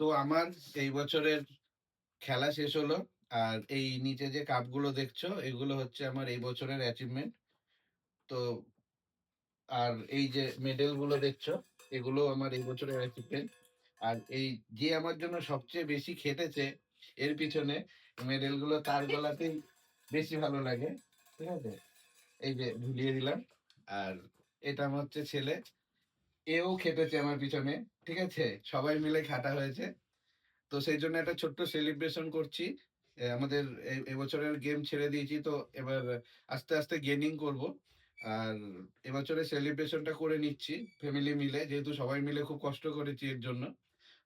তো আমার এই বছরের খেলা শেষ হলো, আর এই নিচে যে কাপগুলো দেখছো এগুলো হচ্ছে আমার এই বছরের অ্যাচিভমেন্ট। তো আর এই যে মেডেল গুলো দেখছো এগুলো আমার এই বছরের অ্যাচিভমেন্ট। আর এই যে আমার জন্য সবচেয়ে বেশি খেটেছে এর পিছনে, মেডেল গুলো তার গলাতেই বেশি ভালো লাগে। ঠিক আছে, এই যে ঝুলিয়ে দিলাম। আর এটা আমার হচ্ছে ছেলে, এও খেটেছে আমার পিছনে। ঠিক আছে, সবাই মিলে খাটা হয়েছে। তো সেই জন্য একটা ছোট্ট সেলিব্রেশন করছি। আমাদের এবছরের গেম ছেড়ে দিয়েছি, তো এবার আস্তে আস্তে গেমিং করব। আর এবছরের সেলিব্রেশনটা করে নিচ্ছি ফ্যামিলি মিলে, যেহেতু সবাই মিলে খুব কষ্ট করেছি এর জন্য।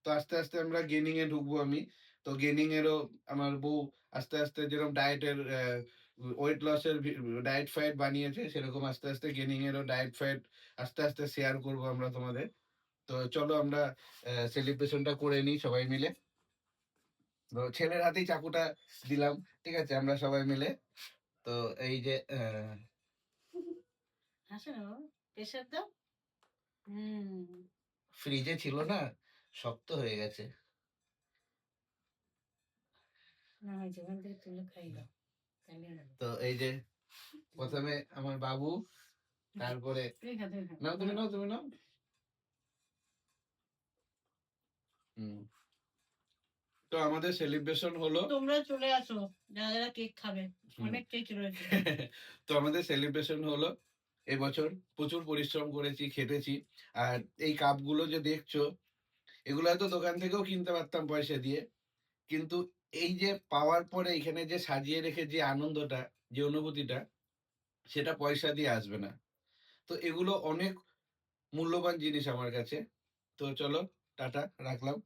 তো আস্তে আস্তে আমরা গেমিং এ ঢুকবো আমি। তো গেমিং এরও আমার বউ আস্তে আস্তে যেরকম ডায়েটের ওয়েট লসের ডায়েট ফায়েট বানিয়েছে, সেরকম আস্তে আস্তে গেমিং এরও ডায়েট ফায়েট আস্তে আস্তে শেয়ার করব আমরা তোমাদের। তো চলো আমরা সেলিব্রেশনটা করে নিই সবাই মিলে। তো ছেলের হাতেই চাকুটা দিলাম। ঠিক আছে, আমরা সবাই মিলে। তো এই যে প্রেসার দাও। ফ্রিজে ছিল না, শক্ত হয়ে গেছে। তো এই যে প্রথমে আমার বাবু, তারপরে নাও তুমি, নাও তুমি, নাও। তো আমাদের সেলিব্রেশন হলো, তোমরা চলে আসো যারা যারা কেক খাবে, অনেক কেক রয়েছে। তো আমাদের সেলিব্রেশন হলো, এবছর প্রচুর পরিশ্রম করেছি, খেটেছি। আর এই কাপগুলো যে দেখছো এগুলো হয়তো দোকান থেকেও কিনতে পারতাম পয়সা দিয়ে, কিন্তু এই যে পাওয়ার পরে এখানে যে সাজিয়ে রেখে যে আনন্দটা, যে অনুভূতিটা, সেটা পয়সা দিয়ে আসবে না। তো এগুলো অনেক মূল্যবান জিনিস আমার কাছে। তো চলো, টাটা, রাখলাম।